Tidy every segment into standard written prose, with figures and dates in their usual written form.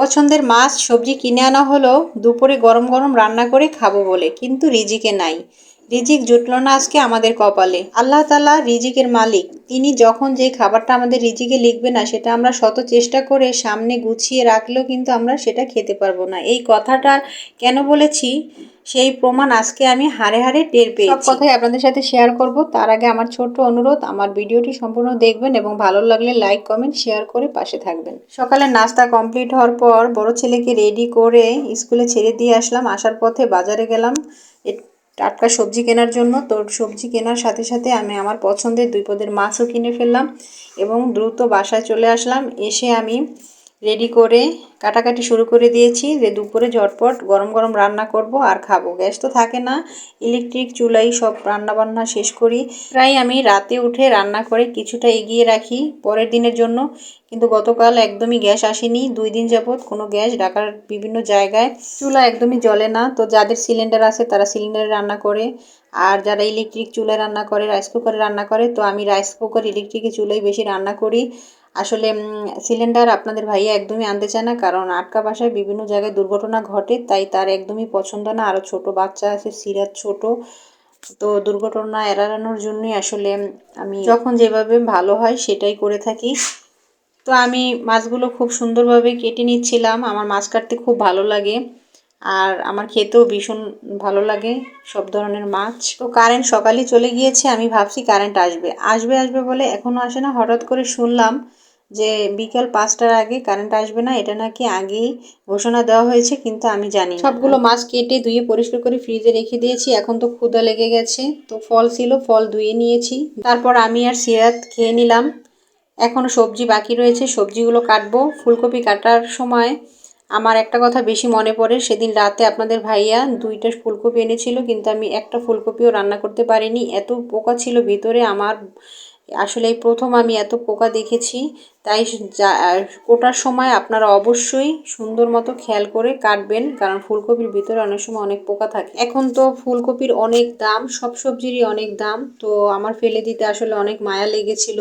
পছন্দের মাছ সবজি কিনে আনা হলো দুপুরে গরম গরম রান্না করে খাবো বলে, কিন্তু রিজিকে নাই। রিজিক জুটলো না আজকে আমাদের কপালে। আল্লাহ তাআলা রিজিকের মালিক, তিনি যখন যে খাবারটা আমাদের রিজিকে লিখবে না সেটা আমরা শত চেষ্টা করে সামনে গুছিয়ে রাখলেও কিন্তু আমরা সেটা খেতে পারবো না। এই কথাটা কেন বলেছি সেই প্রমাণ আজকে আমি হাড়ে হাড়ে টের পেয়েছি। সব কথাই আপনাদের সাথে শেয়ার করব। তার আগে আমার ছোট্ট অনুরোধ, আমার ভিডিওটি সম্পূর্ণ দেখবেন এবং ভালো লাগলে লাইক কমেন্ট শেয়ার করে পাশে থাকবেন। সকালে নাস্তা কমপ্লিট হওয়ার পর বড় ছেলেকে রেডি করে স্কুলে ছেড়ে দিয়ে আসলাম। আসার পথে বাজারে গেলাম টাটকা সবজি কেনার জন্য। তো সবজি কেনার সাথে সাথে আমি আমার পছন্দের 2 পদের মাছও কিনে ফেললাম এবং দ্রুত বাসায় চলে আসলাম। এসে আমি রেডি করে কাটাকাটি শুরু করে দিয়েছি যে দুপুরে ঝটপট গরম গরম রান্না করব আর খাবো। গ্যাস তো থাকে না, ইলেকট্রিক চুলাই সব রান্না বান্না শেষ করি। প্রায় আমি রাতে উঠে রান্না করে কিছুটা এগিয়ে রাখি পরের দিনের জন্য, কিন্তু গতকাল একদমই গ্যাস আসেনি। 2 দিন যাবৎ কোনো গ্যাস, ঢাকার বিভিন্ন জায়গায় চুলা একদমই জ্বলে না। তো যাদের সিলিন্ডার আছে তারা সিলিন্ডারে রান্না করে, আর যারা ইলেকট্রিক চুলায় রান্না করে, রাইস কুকারে রান্না করে। তো আমি রাইস কুকার ইলেকট্রিকের চুলায় বেশি রান্না করি। আসলে সিলিন্ডার আপনাদের ভাইয়া একদমই আনতে চায় না, কারণ আটকা বাসায় বিভিন্ন জায়গায় দুর্ঘটনা ঘটে, তাই তার একদমই পছন্দ না। আরও ছোট বাচ্চা আছে, সিরাত ছোট, তো দুর্ঘটনা এড়ানোর জন্যই আসলে আমি যখন যেভাবে ভালো হয় সেটাই করে থাকি। তো আমি মাছগুলো খুব সুন্দরভাবে কেটে নিচ্ছিলাম। আমার মাছ কাটতে খুব ভালো লাগে আর আমার খেতেও ভীষণ ভালো লাগে সব ধরনের মাছ। তো কারেন্ট সকালেই চলে গিয়েছে। আমি ভাবছি কারেন্ট আসবে আসবে আসবে বলে এখনও আসে না। হঠাৎ করে শুনলাম যে বিকাল 5টার আগে কারেন্ট আসবে না, এটা নাকি আগেই ঘোষণা দেওয়া হয়েছে, কিন্তু আমি জানি না। সবগুলো মাছ কেটে ধুয়ে পরিষ্কার করে ফ্রিজে রেখে দিয়েছি। এখন তো ক্ষুধা লেগে গেছে, তো ফল ছিল, ফল ধুয়ে নিয়েছি। তারপর আমি আর সিরাত খেয়ে নিলাম। এখনও সবজি বাকি রয়েছে, সবজিগুলো কাটবো। ফুলকপি কাটার সময় আমার একটা কথা বেশি মনে পড়ে। সেদিন রাতে আপনাদের ভাইয়া 2টা ফুলকপি এনেছিল, কিন্তু আমি একটা ফুলকপিও রান্না করতে পারিনি, এত পোকা ছিল ভিতরে। আমার আসলে এই প্রথম আমি এত পোকা দেখেছি। তাই কোটার সময় আপনারা অবশ্যই সুন্দর মতো খেয়াল করে কাটবেন, কারণ ফুলকপির ভিতরে অনেক সময় অনেক পোকা থাকে। এখন তো ফুলকপির অনেক দাম, সব সবজিরই অনেক দাম। তো আমার ফেলে দিতে আসলে অনেক মায়া লেগেছিল।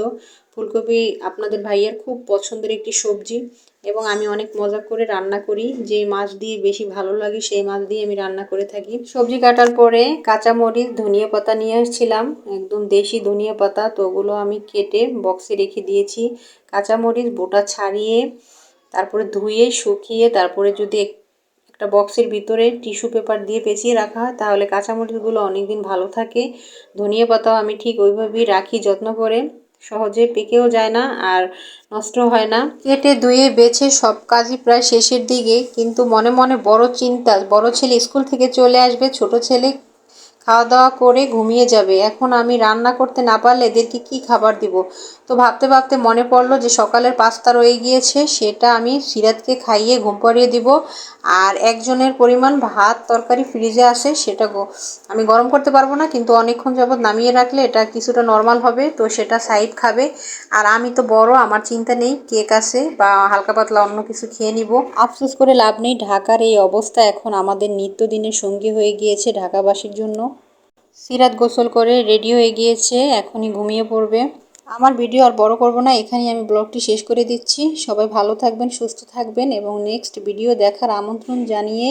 ফুলকপি আপনাদের ভাইয়ের খুব পছন্দের একটি সবজি এবং আমি অনেক মজা করে রান্না করি। যে মাছ দিয়ে বেশি ভালো লাগে সেই মাছ দিয়ে আমি রান্না করে থাকি। সবজি কাটার পরে কাঁচামরিচ, ধনিয়া পাতা নিয়ে আসছিলাম, একদম দেশি ধনিয়া পাতা। তো ওগুলো আমি কেটে বক্সে রেখে দিয়েছি। কাঁচামরিচ বোটা ছাড়িয়ে তারপরে ধুয়ে শুকিয়ে তারপরে যদি একটা বক্সের ভিতরে টিস্যু পেপার দিয়ে পেঁচিয়ে রাখা হয় তাহলে কাঁচামরিচগুলো অনেক দিন ভালো থাকে। ধনিয়া পাতাও আমি ঠিক ওইভাবেই রাখি যত্ন করে, সহজে পেকেও যায় না আর নষ্ট হয় না। কেটে ধুয়ে বেছে সব কাজই প্রায় শেষের দিকে, কিন্তু মনে মনে বড় চিন্তা। বড় ছেলে স্কুল থেকে চলে আসবে, ছোট ছেলে খাওয়া দাওয়া করে ঘুমিয়ে যাবে। এখন আমি রান্না করতে না পারলে এদেরকে কি খাবার দিব? তো ভাবতে ভাবতে মনে পড়লো যে সকালের পাস্তা রয়ে গিয়েছে, সেটা আমি সিরাতকে খাইয়ে ঘুম পাড়িয়ে দিব। আর একজনের পরিমাণ ভাত তরকারি ফ্রিজে আছে, সেটা আমি গরম করতে পারবো না, কিন্তু অনেকক্ষণ যাবত নামিয়ে রাখলে এটা কিছুটা নরমাল হবে, তো সেটা সাইড খাবে। আর আমি তো বড়, আমার চিন্তা নেই, কেক আছে বা হালকা পাতলা অন্য কিছু খেয়ে নিব। আফসোস করে লাভ নেই, ঢাকার এই অবস্থা এখন আমাদের নিত্যদিনের সঙ্গী হয়ে গিয়েছে ঢাকাবাসীর জন্য। সিরাত গোসল করে রেডি হয়ে গিয়েছে, এখনই ঘুমিয়ে পড়বে। আমার ভিডিও আর বড় করব না, এখানেই আমি ব্লগটি শেষ করে দিচ্ছি। সবাই ভালো থাকবেন, সুস্থ থাকবেন এবং নেক্সট ভিডিও দেখার আমন্ত্রণ জানিয়ে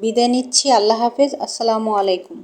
বিদায় নিচ্ছি। আল্লাহ হাফেজ, আসসালামু আলাইকুম।